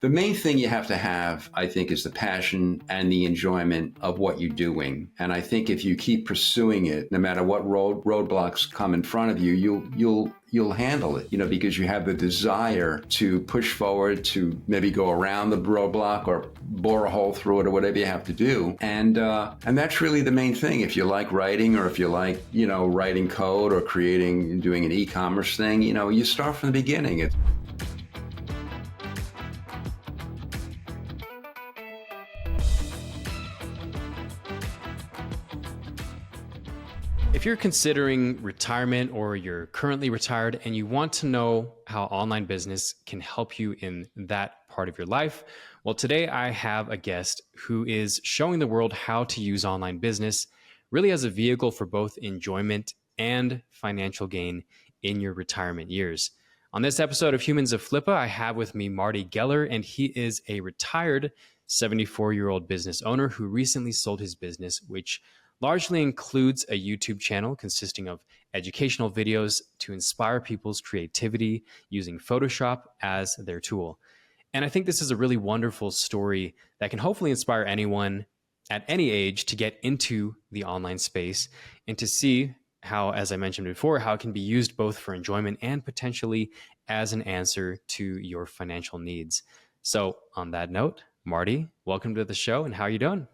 The main thing you have to have, I think, is the passion and the enjoyment of what you're doing. And I think if you keep pursuing it, no matter what roadblocks come in front of you, you'll handle it, because you have the desire to push forward, to maybe go around the roadblock or bore a hole through it or whatever you have to do. And that's really the main thing. If you like writing, or if you like, writing code or doing an e-commerce thing, you start from the beginning. If you're considering retirement or you're currently retired and you want to know how online business can help you in that part of your life, well, today I have a guest who is showing the world how to use online business really as a vehicle for both enjoyment and financial gain in your retirement years. On this episode of Humans of Flippa, I have with me Marty Geller, and he is a retired 74-year-old business owner who recently sold his business, which largely includes a YouTube channel consisting of educational videos to inspire people's creativity using Photoshop as their tool. And I think this is a really wonderful story that can hopefully inspire anyone at any age to get into the online space and to see how, as I mentioned before, how it can be used both for enjoyment and potentially as an answer to your financial needs. So on that note, Marty, welcome to the show, and how are you doing?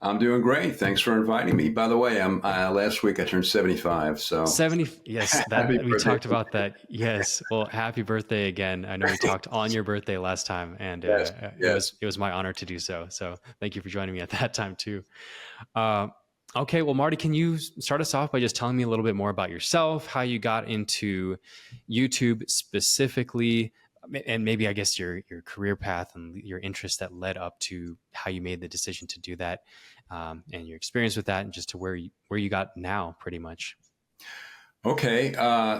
I'm doing great. Thanks for inviting me. By the way, last week I turned 75. So 70. Yes, we talked about that. Yes. Well, happy birthday again. I know we talked on your birthday last time, and yes. it was my honor to do so. So thank you for joining me at that time too. Okay. Well, Marty, can you start us off by just telling me a little bit more about yourself, how you got into YouTube specifically, and maybe I guess your career path and your interests that led up to how you made the decision to do that, and your experience with that, and just to where you got now, pretty much. Okay.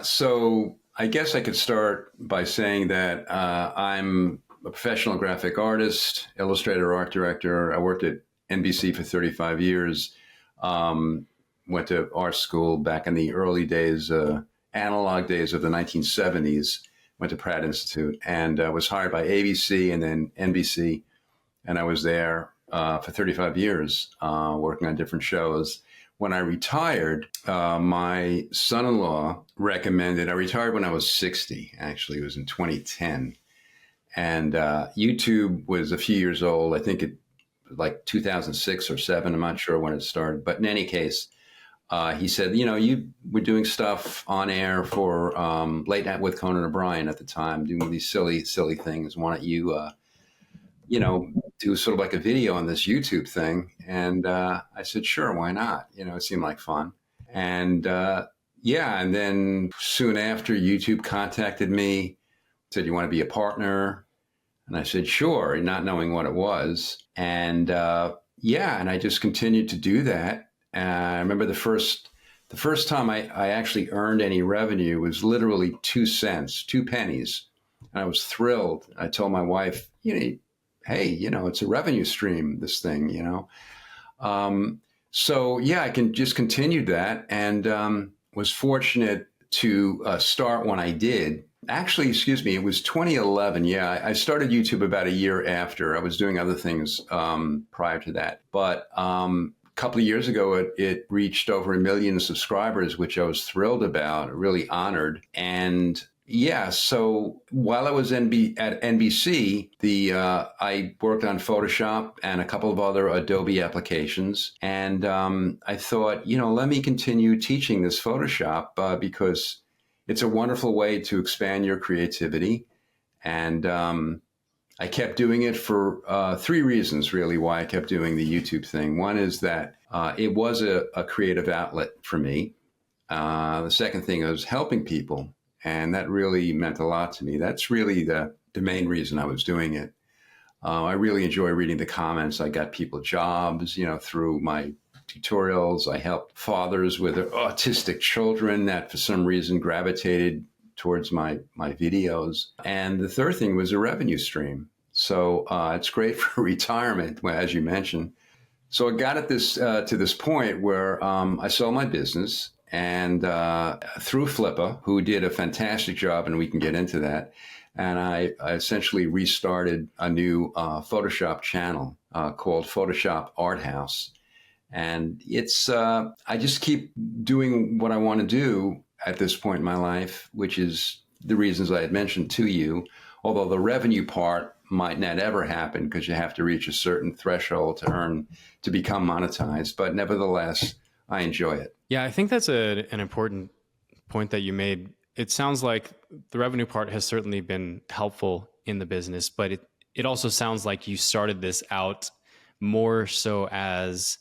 So I guess I could start by saying that I'm a professional graphic artist, illustrator, art director. I worked at NBC for 35 years. Went to art school back in the early days, analog days of the 1970s. Went to Pratt Institute, and was hired by ABC and then NBC. And I was there for 35 years, working on different shows. When I retired, my son-in-law recommended, I retired when I was 60, actually. It was in 2010. And YouTube was a few years old. I think it was like 2006 or 7. I'm not sure when it started. But in any case, he said, you were doing stuff on air for Late Night with Conan O'Brien at the time, doing these silly things. Why don't you, do sort of like a video on this YouTube thing? And I said, sure, why not? It seemed like fun. And and then soon after, YouTube contacted me, said, you want to be a partner? And I said, sure, not knowing what it was. And and I just continued to do that. I remember the first time I actually earned any revenue was literally 2 cents, 2 pennies. And I was thrilled. I told my wife, hey, it's a revenue stream, this thing, I can just continue that, and was fortunate to start when I did. Actually, it was 2011. Yeah, I started YouTube about a year after. I was doing other things prior to that. But couple of years ago, it reached over 1 million subscribers, which I was thrilled about, really honored. And so while I was at NBC, I worked on Photoshop and a couple of other Adobe applications. And I thought, let me continue teaching this Photoshop because it's a wonderful way to expand your creativity. And I kept doing it for 3 reasons, really, why I kept doing the YouTube thing. One is that it was a creative outlet for me. The second thing was helping people, and that really meant a lot to me. That's really the main reason I was doing it. I really enjoy reading the comments. I got people jobs, through my tutorials. I helped fathers with autistic children that for some reason gravitated towards my videos. And the third thing was a revenue stream. So it's great for retirement, as you mentioned. So I got at this to this point where I sold my business, and through Flippa, who did a fantastic job, and we can get into that. And I essentially restarted a new Photoshop channel called Photoshop Art House. And it's, I just keep doing what I want to do at this point in my life, which is the reasons I had mentioned to you. Although the revenue part might not ever happen because you have to reach a certain threshold to become monetized. But nevertheless, I enjoy it. Yeah, I think that's an important point that you made. It sounds like the revenue part has certainly been helpful in the business, but it also sounds like you started this out more so as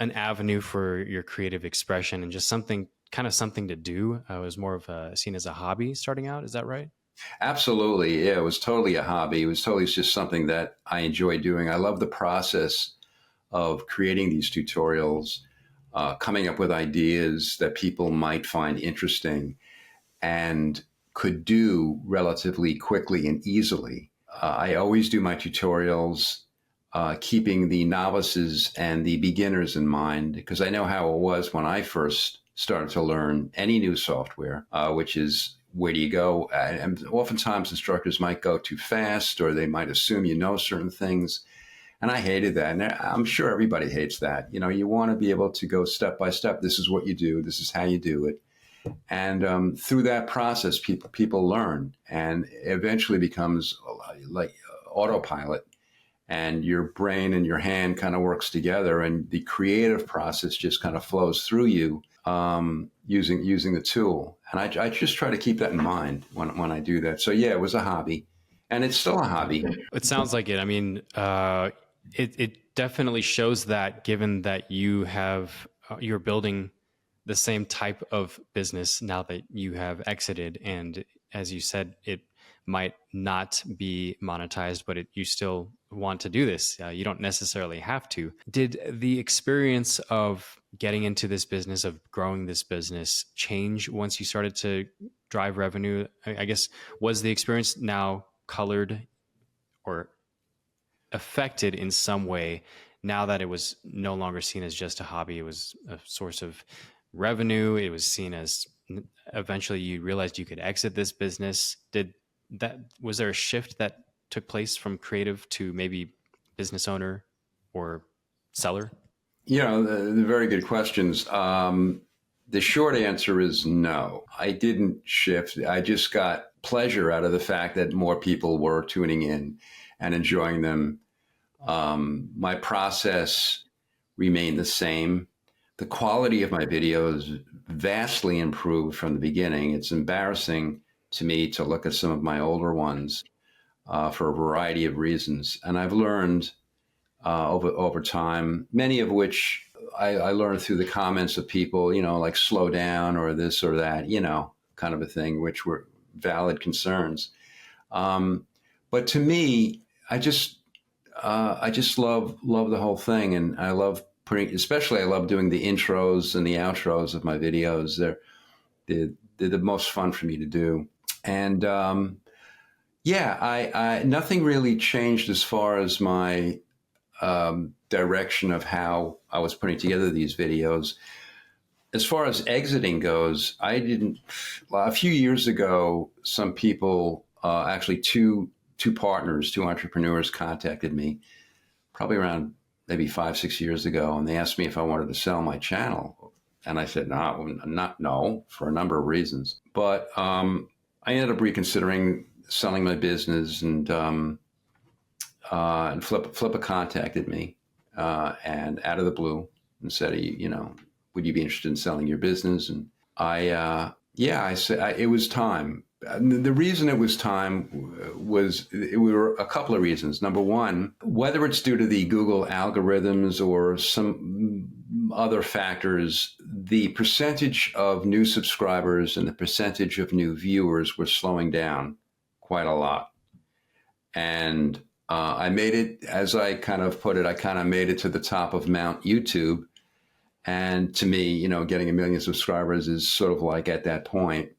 an avenue for your creative expression and just something kind of something to do. It was more of seen as a hobby starting out. Is that right? Absolutely. Yeah, it was totally a hobby. It was totally just something that I enjoy doing. I love the process of creating these tutorials, coming up with ideas that people might find interesting and could do relatively quickly and easily. I always do my tutorials keeping the novices and the beginners in mind because I know how it was when I first started to learn any new software, which is where do you go? And oftentimes instructors might go too fast or they might assume you know certain things. And I hated that. And I'm sure everybody hates that. You know, you want to be able to go step by step. This is what you do. This is how you do it. And through that process, people learn and eventually becomes like autopilot. And your brain and your hand kind of works together, and the creative process just kind of flows through you using the tool. And I just try to keep that in mind when I do that. So yeah, it was a hobby, and it's still a hobby. It sounds like it. I mean, it definitely shows that given that you're building the same type of business now that you have exited, and as you said, it might not be monetized, but you still want to do this. You don't necessarily have to. Did the experience of getting into this business, of growing this business, change once you started to drive revenue? I guess, was the experience now colored or affected in some way now that it was no longer seen as just a hobby? It was a source of revenue. It was seen as, eventually you realized you could exit this business. Was there a shift that took place from creative to maybe business owner or seller? You know, the very good questions. The short answer is no. I didn't shift. I just got pleasure out of the fact that more people were tuning in and enjoying them. My process remained the same. The quality of my videos vastly improved from the beginning. It's embarrassing to me to look at some of my older ones for a variety of reasons. And I've learned over time, many of which I learned through the comments of people, you know, like slow down or this or that, you know, kind of a thing, which were valid concerns. But to me, I just love the whole thing, and I love especially I love doing the intros and the outros of my videos. They're the most fun for me to do, and yeah, I nothing really changed as far as my direction of how I was putting together these videos. As far as exiting goes, I didn't. A few years ago, some people, actually two partners, two entrepreneurs, contacted me, probably around maybe 5-6 years ago, and they asked me if I wanted to sell my channel, and I said no, for a number of reasons. But I ended up reconsidering selling my business, and Flippa contacted me and out of the blue and said, you know, would you be interested in selling your business? And I said it was time. The reason it was time was it were a couple of reasons. Number one, whether it's due to the Google algorithms or some other factors, the percentage of new subscribers and the percentage of new viewers were slowing down quite a lot. And I made it, as I kind of put it, I kind of made it to the top of Mount YouTube. And to me, you know, getting 1 million subscribers is sort of like at that point.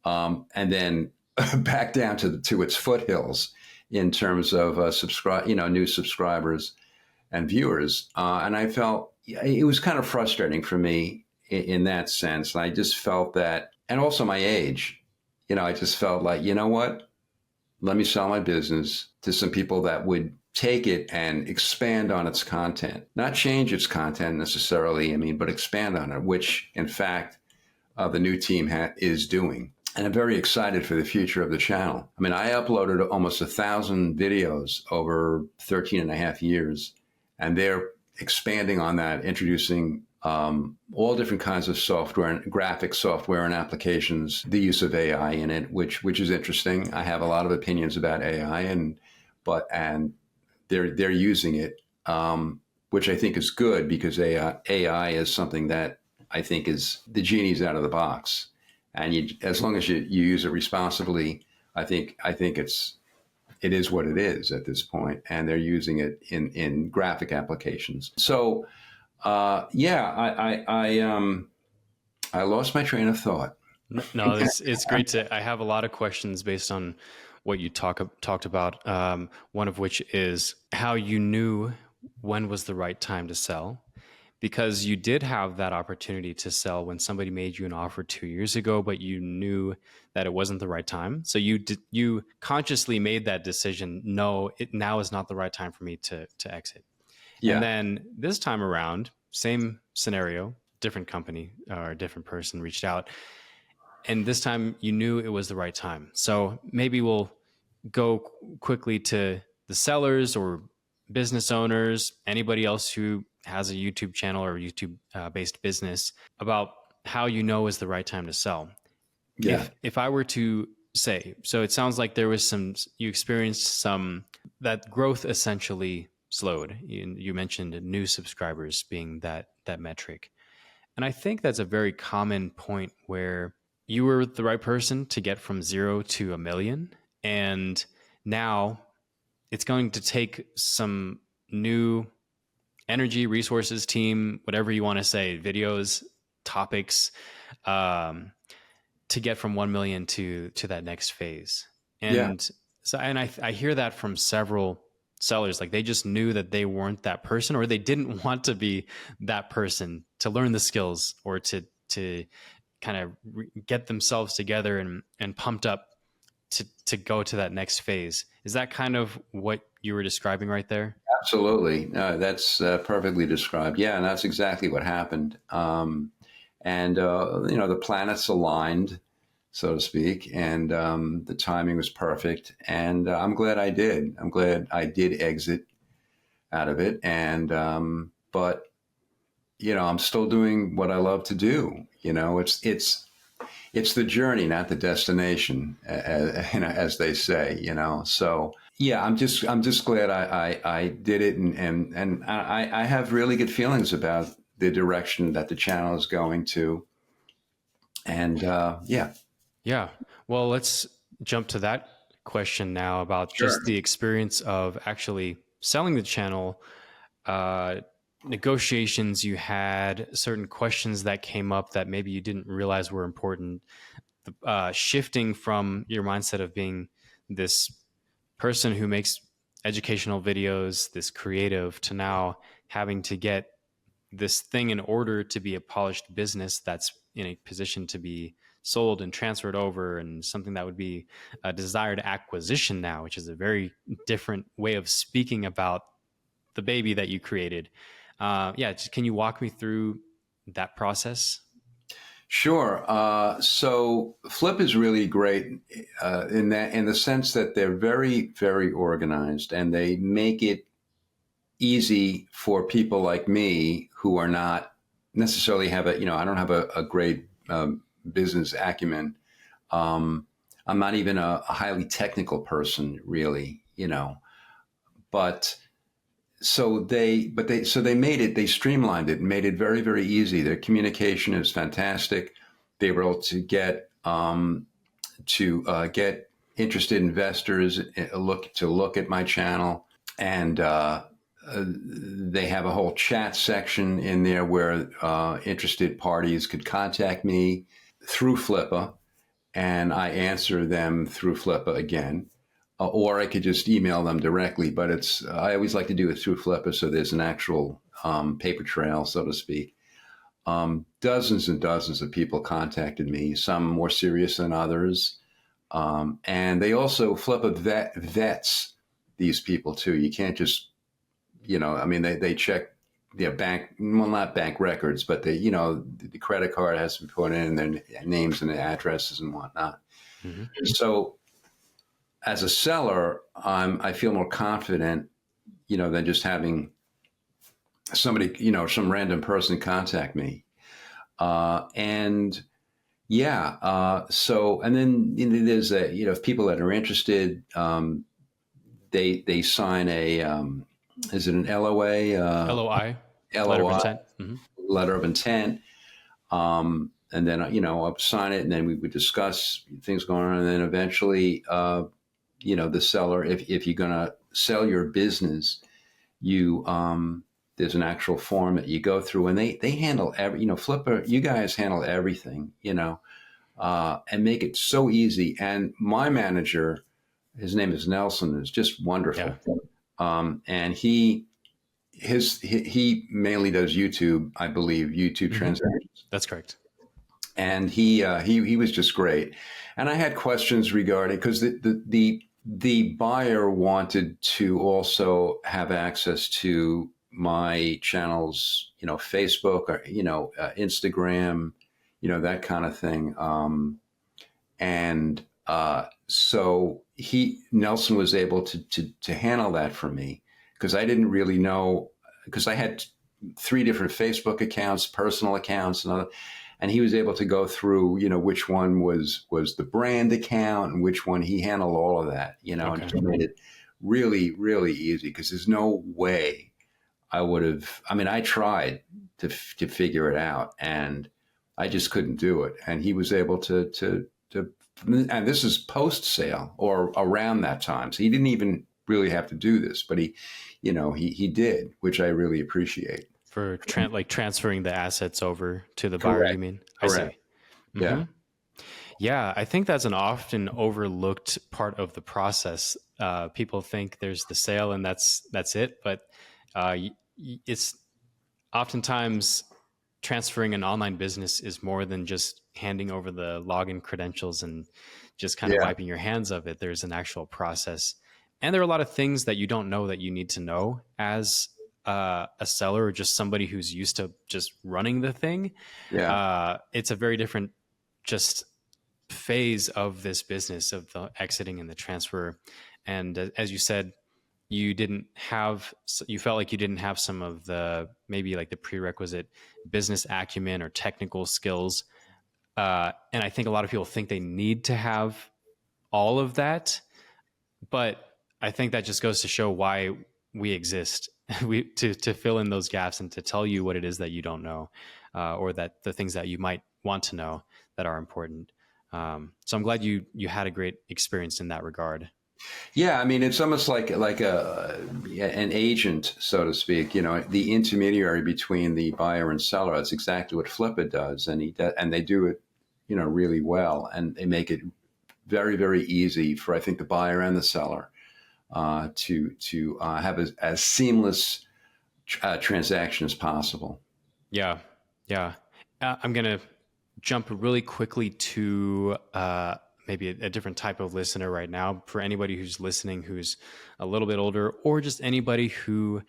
And then back down to its foothills in terms of new subscribers and viewers. And I felt it was kind of frustrating for me in that sense. And I just felt that, and also my age, you know, I just felt like, you know what? let me sell my business to some people that would take it and expand on its content, not change its content necessarily, but expand on it, which in fact the new team is doing. And I'm very excited for the future of the channel. I uploaded almost 1,000 videos over 13 and a half years, and they're expanding on that, introducing all different kinds of software and graphic software and applications, the use of AI in it, which is interesting. I have a lot of opinions about AI, and they're using it, which I think is good, because AI is something that I think is the genie's out of the box, and as long as you use it responsibly, I think it is what it is at this point, and they're using it in graphic applications. So, I lost my train of thought. No, it's great I have a lot of questions based on what you talked about. One of which is how you knew when was the right time to sell, because you did have that opportunity to sell when somebody made you an offer 2 years ago, but you knew that it wasn't the right time. So you consciously made that decision. No, now is not the right time for me to exit. Yeah. And then this time around, same scenario, different company or a different person reached out. And this time you knew it was the right time. So maybe we'll go quickly to the sellers or business owners, anybody else who has a YouTube channel or YouTube based business, about how you know is the right time to sell. Yeah. If I were to say, so it sounds like there was you experienced that growth essentially slowed. You mentioned new subscribers being that metric. And I think that's a very common point where you were the right person to get from 0 to 1 million. And now it's going to take some new energy, resources, team, whatever you want to say, videos, topics, to get from 1 million to that next phase. And so, and I hear that from several sellers, like they just knew that they weren't that person, or they didn't want to be that person to learn the skills or to kind of get themselves together and pumped up to go to that next phase. Is that kind of what you were describing right there? Absolutely. No, that's perfectly described. Yeah, and that's exactly what happened. The planets aligned, so to speak, and the timing was perfect. And I'm glad I did. I'm glad I did exit out of it. And but I'm still doing what I love to do. It's the journey, not the destination, as they say. So yeah, I'm just glad I did it, and I have really good feelings about the direction that the channel is going to. And Yeah. Well, let's jump to that question now about Sure. just the experience of actually selling the channel, negotiations you had, certain questions that came up that maybe you didn't realize were important, shifting from your mindset of being this person who makes educational videos, this creative, to now having to get this thing in order to be a polished business that's in a position to be sold and transferred over, and something that would be a desired acquisition now, which is a very different way of speaking about the baby that you created. Can you walk me through that process? Sure. So Flip is really great in the sense that they're very, very organized, and they make it easy for people like me who are not necessarily I don't have a great business acumen. I'm not even a highly technical person, really, but they streamlined it and made it very, very easy. Their communication is fantastic. They were able to get interested investors look at my channel, and they have a whole chat section in there where interested parties could contact me through Flippa, and I answer them through Flippa again. Or I could just email them directly, but I always like to do it through Flippa, so there's an actual paper trail, so to speak. Dozens and dozens of people contacted me, some more serious than others. And they also vets these people too. You can't just, I mean, they check their bank, well, not bank records, but the credit card has to be put in, their names and their addresses and whatnot. Hmm. So as a seller, I feel more confident, than just having somebody, some random person contact me. And yeah, so, and then there's if people that are interested, they sign is it an LOA? LOI, letter of LOI, intent. Hmm. letter of intent. And then, I'll sign it, and then we would discuss things going on. And then eventually, the seller, if you're going to sell your business, there's an actual form that you go through, and they handle Flipper, you guys handle everything, and make it so easy. And my manager, his name is Nelson, is just wonderful. Yeah. And he mainly does YouTube, I believe, YouTube transactions. That's correct. And he was just great. And I had questions regarding, because the buyer wanted to also have access to my channels, Facebook or Instagram, that kind of thing. And so Nelson was able to handle that for me, because I didn't really know, because I had 3 different Facebook accounts, personal accounts, and he was able to go through, which one was the brand account and which one. He handled all of that, Okay. and he made it really, really easy, because there's no way I would have. I mean, I tried to figure it out, and I just couldn't do it. And he was able to, and this is post sale or around that time, so he didn't even really have to do this, but he did, which I really appreciate. For transferring the assets over to the buyer, Correct. you mean? Correct. I see. Yeah. Yeah, I think that's an often overlooked part of the process. People think there's the sale and that's it, but it's oftentimes transferring an online business is more than just handing over the login credentials and just kind of Yeah. wiping your hands of it. There's an actual process, and there are a lot of things that you don't know that you need to know as a seller or just somebody who's used to just running the thing. Yeah. It's a very different just phase of this business of the exiting and the transfer. And as you said, you felt like you didn't have some of the, maybe like the prerequisite business acumen or technical skills. And I think a lot of people think they need to have all of that, but I think that just goes to show why we exist. To fill in those gaps and to tell you what it is that you don't know, or that the things that you might want to know that are important. So I'm glad you had a great experience in that regard. Yeah, I mean, it's almost like an agent, so to speak. The intermediary between the buyer and seller. That's exactly what Flipper does, and they do it, really well, and they make it very, very easy for, I think, the buyer and the seller to have as seamless transaction as possible. Yeah, yeah. I'm gonna jump really quickly to maybe a different type of listener right now. For anybody who's listening, who's a little bit older, or just anybody who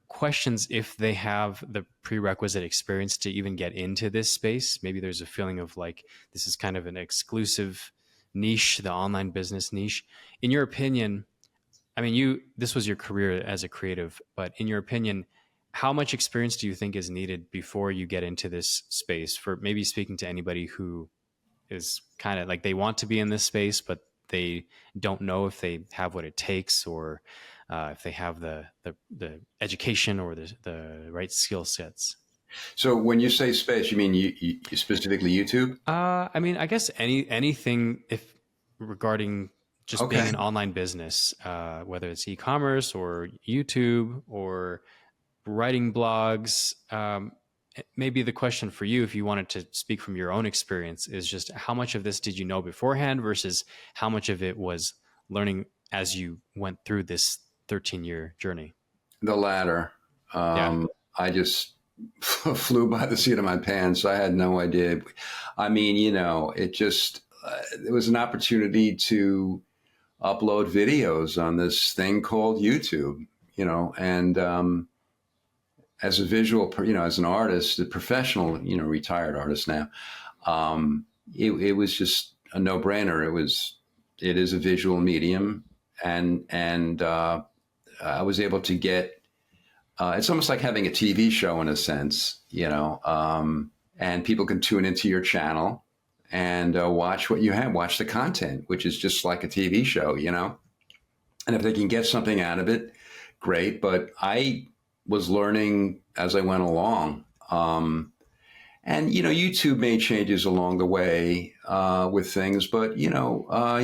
questions if they have the prerequisite experience to even get into this space. Maybe there's a feeling of like this is kind of an exclusive niche, the online business niche. In your opinion, I mean, this was your career as a creative, but in your opinion, how much experience do you think is needed before you get into this space? For maybe speaking to anybody who is kind of like they want to be in this space, but they don't know if they have what it takes, or if they have the education or the right skill sets. So when you say space, you mean you specifically YouTube? I mean, I guess anything if regarding just being Okay. an online business, whether it's e-commerce or YouTube or writing blogs. Maybe the question for you, if you wanted to speak from your own experience, is just how much of this did you know beforehand versus how much of it was learning as you went through this 13-year journey? The latter. Yeah. I just flew by the seat of my pants. I had no idea. I mean, it just there was an opportunity to upload videos on this thing called YouTube, and as a visual, as an artist, a professional, retired artist now, it was just a no-brainer. It is a visual medium, and I was able to get. It's almost like having a TV show in a sense, and people can tune into your channel and watch what you have, watch the content, which is just like a TV show, And if they can get something out of it, great. But I was learning as I went along. And, YouTube made changes along the way with things. But, when I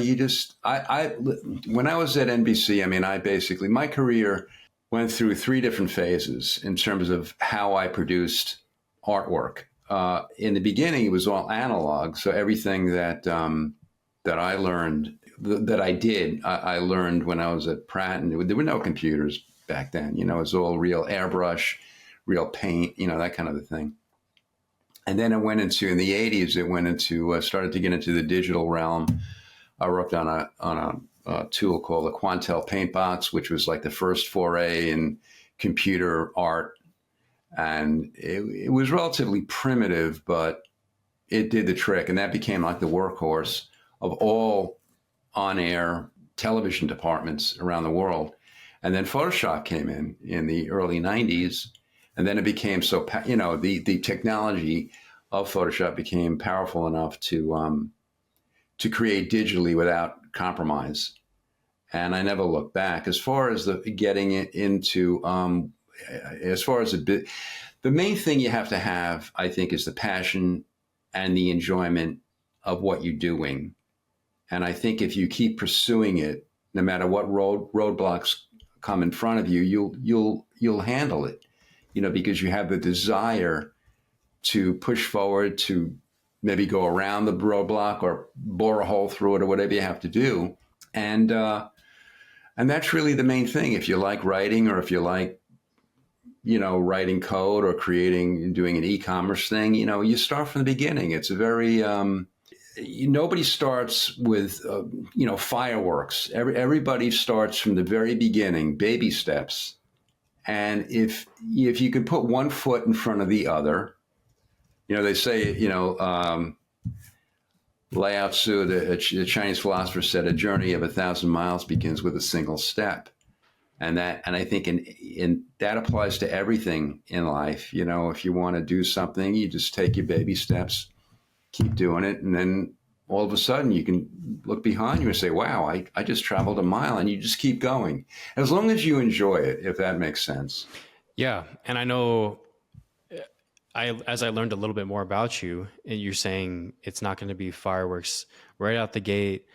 was at NBC, I basically, my career went through 3 different phases in terms of how I produced artwork. In the beginning, it was all analog. So everything that I learned, that I did, I learned when I was at Pratt. And there were no computers back then. It was all real airbrush, real paint, that kind of a thing. And then in the 80s, started to get into the digital realm. I worked on a tool called the Quantel Paint Box, which was like the first foray in computer art. And it was relatively primitive, but it did the trick. And that became like the workhorse of all on-air television departments around the world. And then Photoshop came in the early 90s. And then it became the technology of Photoshop became powerful enough to create digitally without compromise. And I never looked back. As far as getting it into, the main thing you have to have, I think, is the passion and the enjoyment of what you're doing. And I think if you keep pursuing it, no matter what roadblocks come in front of you, you'll handle it. Because you have the desire to push forward, to maybe go around the roadblock or bore a hole through it or whatever you have to do. And that's really the main thing. If you like writing, or if you like, writing code or doing an e-commerce thing, you start from the beginning. It's a very, nobody starts with, fireworks. Everybody starts from the very beginning, baby steps. And if you can put one foot in front of the other, they say, Lao Tzu, the Chinese philosopher, said, "A journey of 1,000 miles begins with a single step," and I think that applies to everything in life. If you want to do something, you just take your baby steps, keep doing it, and then all of a sudden you can look behind you and say, "Wow, I just traveled a mile," and you just keep going, as long as you enjoy it, if that makes sense. Yeah, and I know. As I learned a little bit more about you, and you're saying it's not going to be fireworks right out the gate.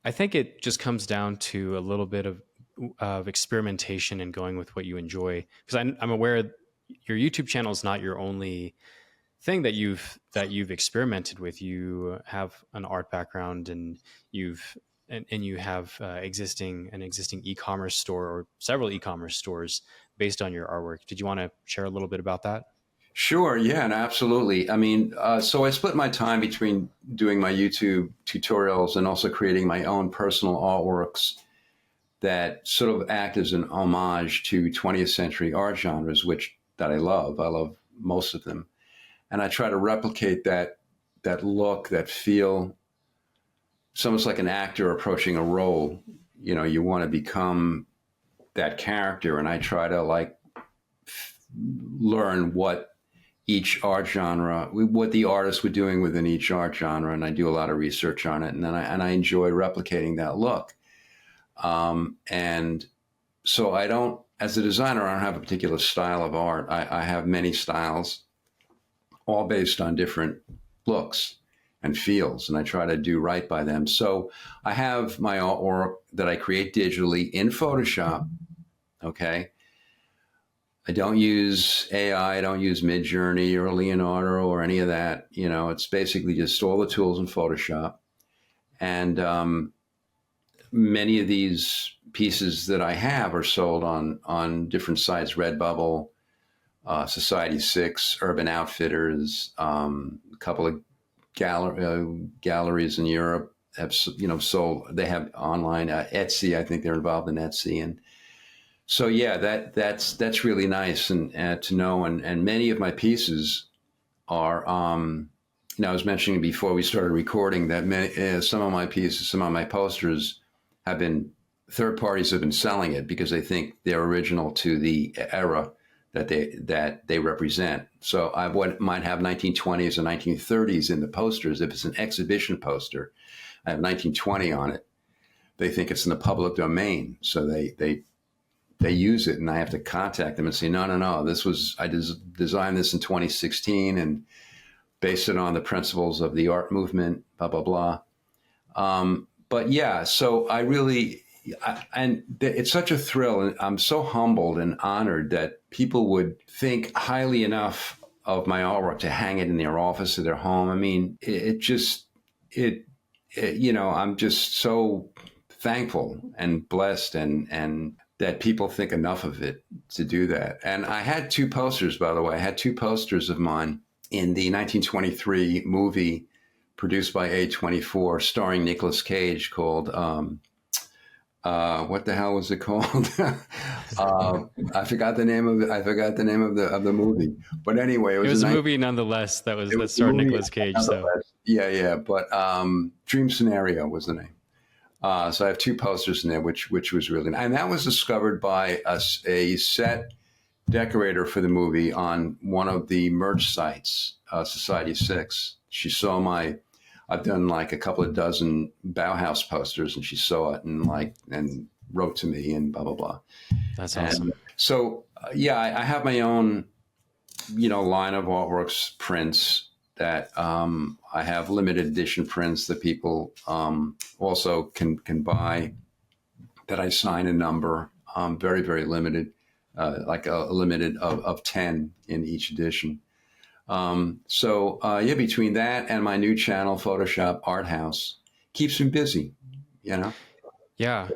I think it just comes down to a little bit of experimentation and going with what you enjoy. Because I'm aware your YouTube channel is not your only thing that you've experimented with. You have an art background, and you have an existing e-commerce store, or several e-commerce stores based on your artwork. Did you want to share a little bit about that? Sure. Yeah, and absolutely. So I split my time between doing my YouTube tutorials and also creating my own personal artworks that sort of act as an homage to 20th century art genres, that I love. I love most of them. And I try to replicate that look, that feel. It's almost like an actor approaching a role. You want to become that character. And I try to learn what each art genre, what the artists were doing within each art genre, and I do a lot of research on it, and I enjoy replicating that look. And so as a designer, I don't have a particular style of art. I have many styles, all based on different looks and feels, and I try to do right by them. So I have my artwork that I create digitally in Photoshop. Okay. I don't use AI, I don't use Midjourney or Leonardo or any of that. It's basically just all the tools in Photoshop. And many of these pieces that I have are sold on different sites: Redbubble, Society6, Urban Outfitters, a couple of galleries in Europe have, sold. They have online Etsy. I think they're involved in Etsy, and so yeah, that's really nice and to know. And many of my pieces are. I was mentioning before we started recording that some of my pieces, some of my posters, have been third parties have been selling it because they think they're original to the era that they represent. So I might have 1920s and 1930s in the posters. If it's an exhibition poster, I have 1920 on it. They think it's in the public domain, so they use it, and I have to contact them and say, no, I designed this in 2016 and based it on the principles of the art movement, blah blah blah. But yeah, so it's such a thrill, and I'm so humbled and honored that people would think highly enough of my artwork to hang it in their office or their home. I mean, I'm just so thankful and blessed and that people think enough of it to do that. And I had two posters, by the way. I had two posters of mine in the 1923 movie produced by A24 starring Nicolas Cage called what the hell was it called? I forgot the name of it. I forgot the name of the movie. But anyway, it was a movie nonetheless that starred Nicolas Cage. So yeah. But Dream Scenario was the name. So I have two posters in there, which was really nice. And that was discovered by a set decorator for the movie on one of the merch sites, Society 6. She saw I've done like a couple of dozen Bauhaus posters, and she saw it and wrote to me and blah, blah, blah. That's awesome. And so, I have my own, line of artworks, prints that I have limited edition prints that people also can buy, that I sign a number, very, very limited, like a limited of 10 in each edition. Between that and my new channel, Photoshop Art House, keeps me busy, Yeah.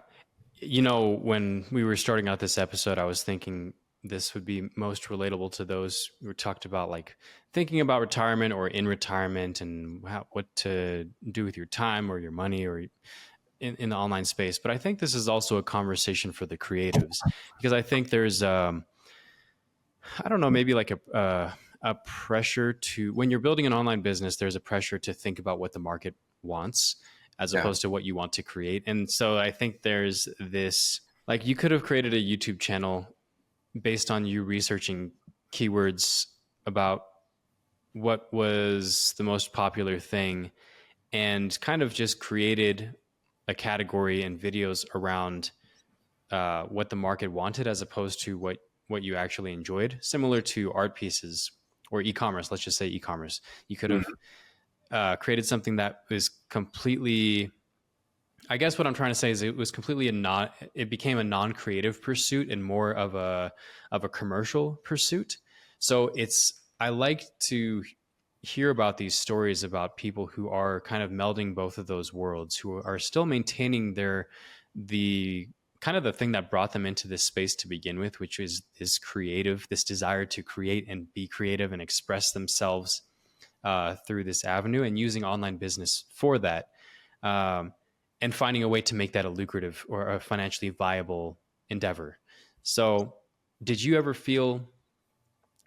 When we were starting out this episode, I was thinking this would be most relatable to those who talked about like thinking about retirement or in retirement and what to do with your time or your money or in the online space. But I think this is also a conversation for the creatives, because I think there's, I don't know, maybe like a pressure to, when you're building an online business, there's a pressure to think about what the market wants as opposed to what you want to create. And so I think there's this, like, you could have created a YouTube channel based on you researching keywords about what was the most popular thing and kind of just created a category and videos around what the market wanted as opposed to what you actually enjoyed, similar to art pieces or e-commerce. Let's just say e-commerce. You could have created something that was completely, I guess what I'm trying to say is it was completely it became a non-creative pursuit and more of a commercial pursuit. So I like to hear about these stories about people who are kind of melding both of those worlds, who are still maintaining the kind of the thing that brought them into this space to begin with, which is this desire to create and be creative and express themselves through this avenue, and using online business for that, and finding a way to make that a lucrative or a financially viable endeavor. So did you ever feel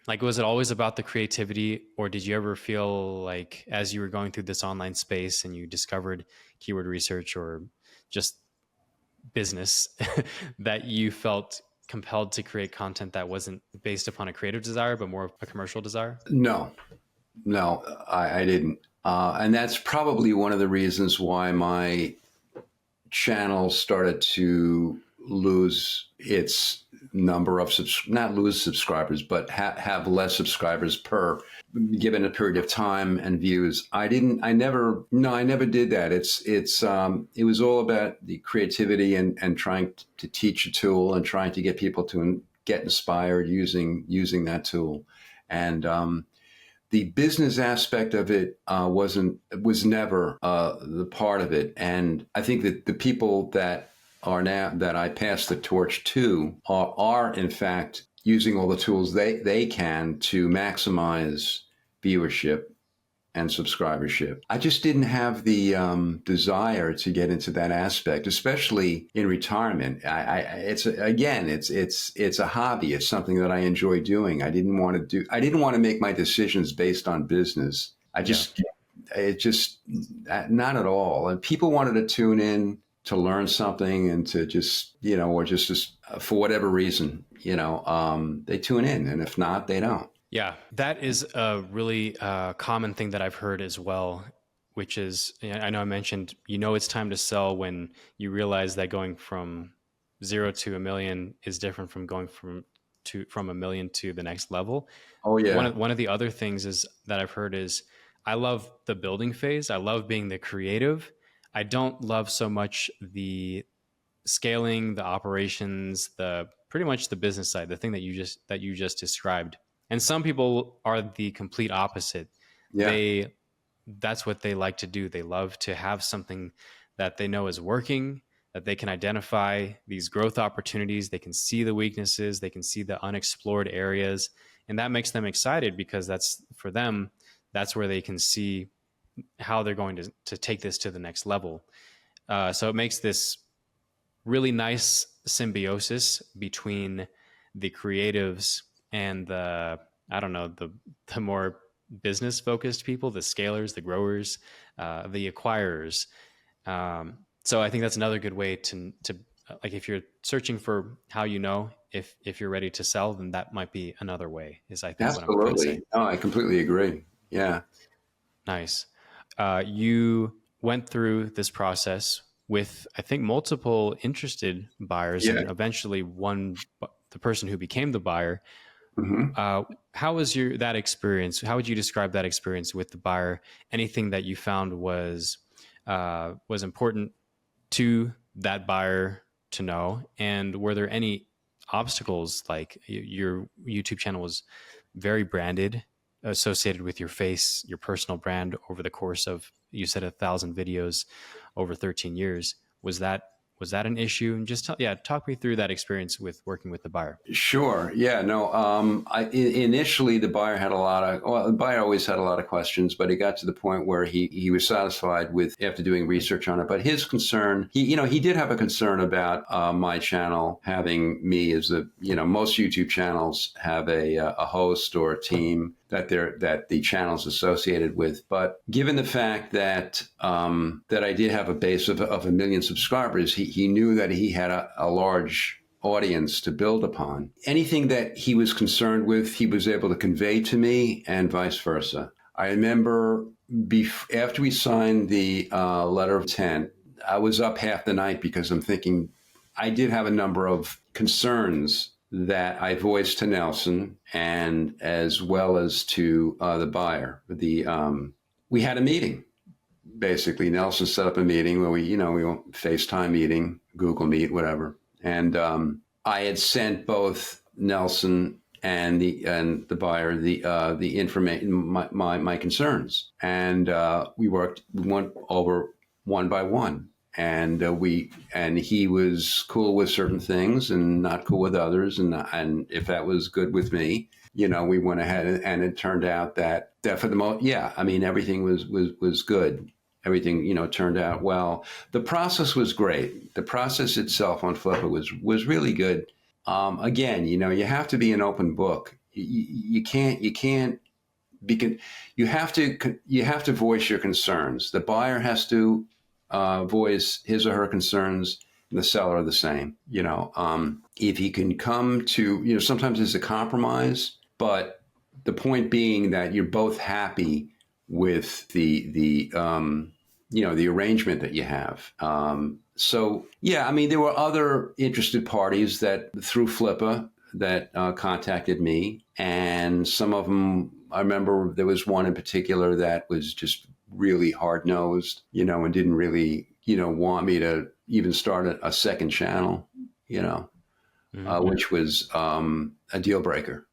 like, was it always about the creativity, or did you ever feel like as you were going through this online space and you discovered keyword research or just business that you felt compelled to create content that wasn't based upon a creative desire, but more of a commercial desire? No, I didn't. And that's probably one of the reasons why my channel started to lose its number of not lose subscribers, but have less subscribers per given a period of time and views. I never did that. It was all about the creativity and trying to teach a tool and trying to get people to get inspired using that tool. And the business aspect of it was never the part of it. And I think that the people that I pass the torch to are in fact using all the tools they can to maximize viewership and subscribership. I just didn't have the desire to get into that aspect, especially in retirement. It's a hobby. It's something that I enjoy doing. I didn't want to make my decisions based on business. Yeah. It just, not at all. And people wanted to tune in to learn something and to just, or just for whatever reason, they tune in. And if not, they don't. Yeah, that is a really common thing that I've heard as well, which is, I know I mentioned, it's time to sell when you realize that going from 0 to a million is different from going from a million to the next level. Oh One yeah. of one of the other things is that I've heard is I love the building phase. I love being the creative. I don't love so much the scaling, the operations, the pretty much the business side, the thing that you just described. And some people are the complete opposite. Yeah. They That's what they like to do. They love to have something that they know is working, that they can identify these growth opportunities, they can see the weaknesses, they can see the unexplored areas, and that makes them excited because that's for them, that's where they can see how they're going to take this to the next level. So it makes this really nice symbiosis between the creatives and the, I don't know, the more business focused people, the scalers, the growers, the acquirers. So I think that's another good way to like, if you're searching for how, if you're ready to sell, then that might be another way, is I think what I'm trying to say. Absolutely. No, I completely agree. Yeah. Nice. You went through this process with, I think, multiple interested buyers, Yeah. and eventually the person who became the buyer. Hmm. How was that experience? How would you describe that experience with the buyer? Anything that you found was important to that buyer to know? And were there any obstacles? Like, your YouTube channel was very branded, associated with your face, your personal brand over the course of, you said, 1,000 videos over 13 years. Was that an issue? And just talk me through that experience with working with the buyer. Sure. Yeah. No. Initially, the buyer always had a lot of questions, but it got to the point where he was satisfied with, after doing research on it. But his concern, he did have a concern about my channel having me as most YouTube channels have a host or a team that the channel's associated with. But given the fact that I did have a base of 1 million subscribers, he knew that he had a large audience to build upon. Anything that he was concerned with, he was able to convey to me, and vice versa. I remember after we signed the letter of intent, I was up half the night because I'm thinking I did have a number of concerns that I voiced to Nelson, and as well as to the buyer. We had a meeting. Basically, Nelson set up a meeting where we FaceTime meeting, Google Meet, whatever. And I had sent both Nelson and the buyer the information, my concerns, and we went over one by one, and he was cool with certain things and not cool with others, and if that was good with me, we went ahead, and it turned out that for the most, yeah, I mean, everything was good. Everything, turned out well. The process was great. The process itself on Flippa was really good. Again, you have to be an open book. You can't because you have to voice your concerns. The buyer has to voice his or her concerns, and the seller the same. If he can come to, sometimes there's a compromise, but the point being that you're both happy with the arrangement that you have. So yeah, I mean, there were other interested parties that through Flippa that contacted me, and some of them, I remember there was one in particular that was just really hard nosed, and didn't really, want me to even start a second channel, which was a deal breaker,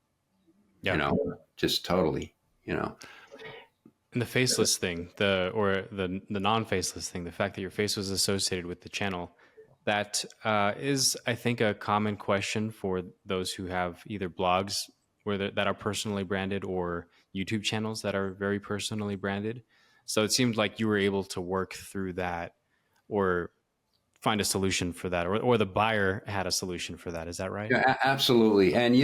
Yeah. Just totally, And the faceless thing, the non-faceless thing, the fact that your face was associated with the channel, that is, I think, a common question for those who have either blogs that are personally branded, or YouTube channels that are very personally branded. So it seemed like you were able to work through that, or find a solution for that, or the buyer had a solution for that. Is that right? Yeah, absolutely. And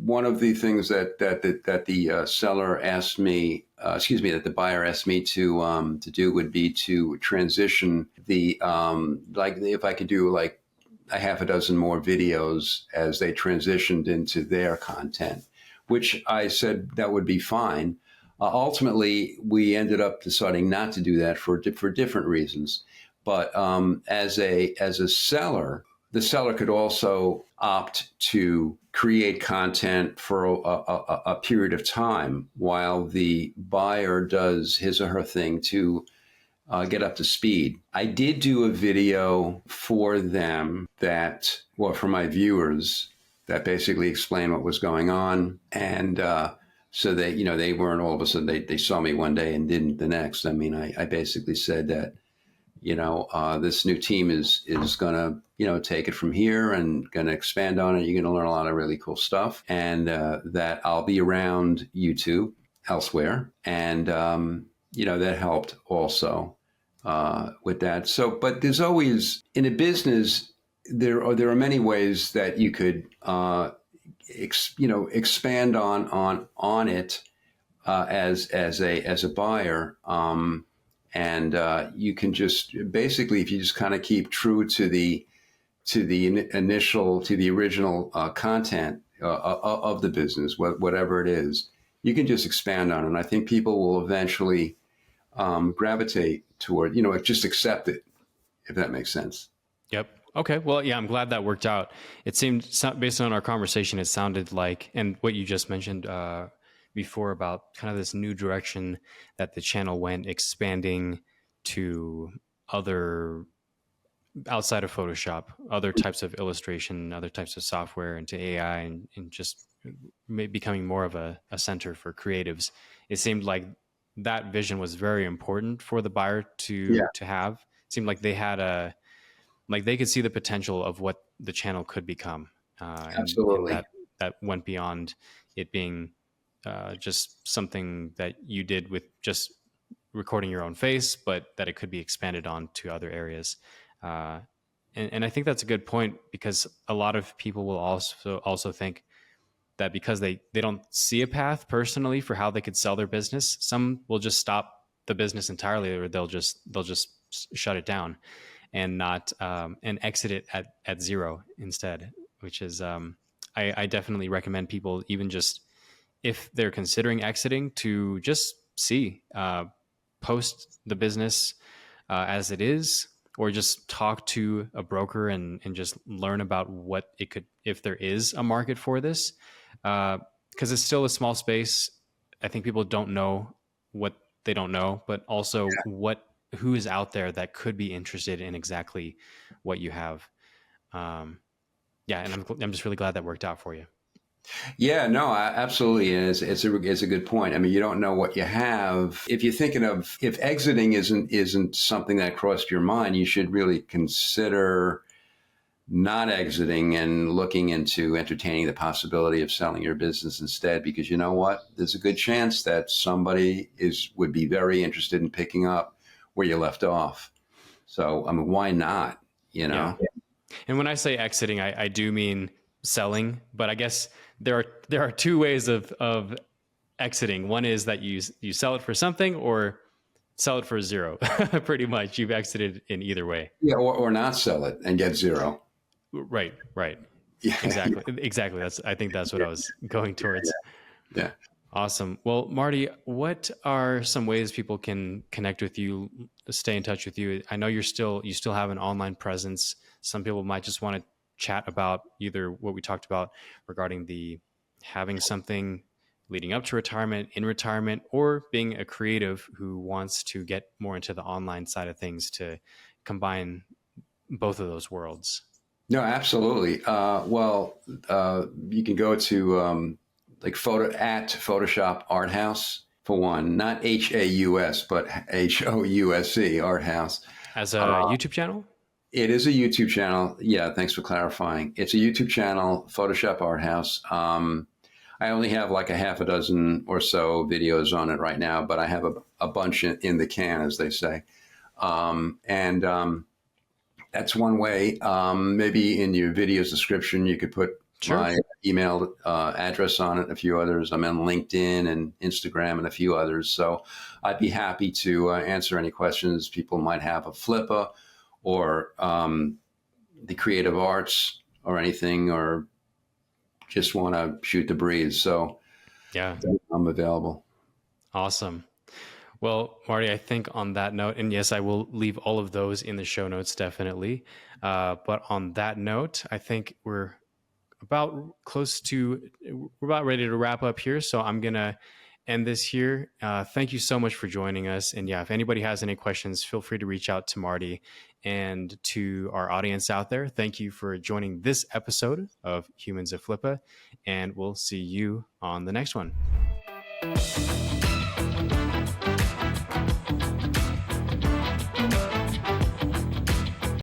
one of the things that the seller asked me, that the buyer asked me to do would be to transition the like if I could do like a half a dozen more videos as they transitioned into their content, which I said that would be fine. Ultimately, we ended up deciding not to do that for different reasons. But as a seller, the seller could also opt to create content for a period of time while the buyer does his or her thing to get up to speed. I did do a video for them for my viewers, that basically explained what was going on. And so they weren't all of a sudden, they saw me one day and didn't the next. I mean, I basically said that, this new team is going to, take it from here and going to expand on it. You're going to learn a lot of really cool stuff, and that I'll be around YouTube elsewhere. And, that helped also with that. So, but there's always, in a business, there are many ways that you could, expand on it as a buyer. And you can just basically, if you just kind of keep true to the original content of the business, whatever it is, you can just expand on it. And I think people will eventually gravitate toward, just accept it, if that makes sense. Yep. Okay. Well, yeah, I'm glad that worked out. It seemed, based on our conversation, it sounded like, and what you just mentioned before about kind of this new direction that the channel went, expanding to other, outside of Photoshop, other types of illustration, other types of software, into AI, and just becoming more of a center for creatives. It seemed like that vision was very important for the buyer to have. It seemed like they had they could see the potential of what the channel could become. Absolutely. And that went beyond it being just something that you did with just recording your own face, but that it could be expanded on to other areas. And I think that's a good point, because a lot of people will also think that because they don't see a path personally for how they could sell their business, some will just stop the business entirely, or they'll just shut it down and not and exit it at zero instead, which is I definitely recommend people, even just if they're considering exiting, to just post the business as it is, or just talk to a broker and just learn about what it could, if there is a market for this, because it's still a small space. I think people don't know what they don't know, but also who is out there that could be interested in exactly what you have. And I'm just really glad that worked out for you. Yeah, no, absolutely. And it's a good point. I mean, you don't know what you have. If you're thinking of, if exiting isn't something that crossed your mind, you should really consider not exiting and looking into entertaining the possibility of selling your business instead, because you know what? There's a good chance that somebody would be very interested in picking up where you left off. So, I mean, why not? Yeah. And when I say exiting, I do mean selling, but I guess there are two ways of exiting. One is that you sell it for something, or sell it for zero. Pretty much, you've exited in either way. Yeah, or not sell it and get zero. Right. Yeah. Exactly. I think that's what I was going towards. Yeah. Awesome. Well, Marty, what are some ways people can connect with you, stay in touch with you? I know you still have an online presence. Some people might just want to chat about either what we talked about regarding the having something leading up to retirement, in retirement, or being a creative who wants to get more into the online side of things to combine both of those worlds. No, absolutely. You can go to Photoshop Art House, for one, not HAUS, but HOUSE Art House. As a YouTube channel? It is a YouTube channel. Yeah, thanks for clarifying. It's a YouTube channel, Photoshop Art House. I only have like a half a dozen or so videos on it right now, but I have a bunch in the can, as they say. And That's one way. Maybe in your video's description, you could put Sure. my email address on it, and a few others. I'm on LinkedIn and Instagram and a few others. So I'd be happy to answer any questions people might have of Flippa or the creative arts or anything, or just want to shoot the breeze. So Yeah. I'm available. Awesome. Well, Marty, I think on that note, and yes, I will leave all of those in the show notes, definitely. But on that note, I think we're about ready to wrap up here. So I'm going to end this here. Thank you so much for joining us. And yeah, if anybody has any questions, feel free to reach out to Marty. And to our audience out there, thank you for joining this episode of Humans of Flippa. And we'll see you on the next one.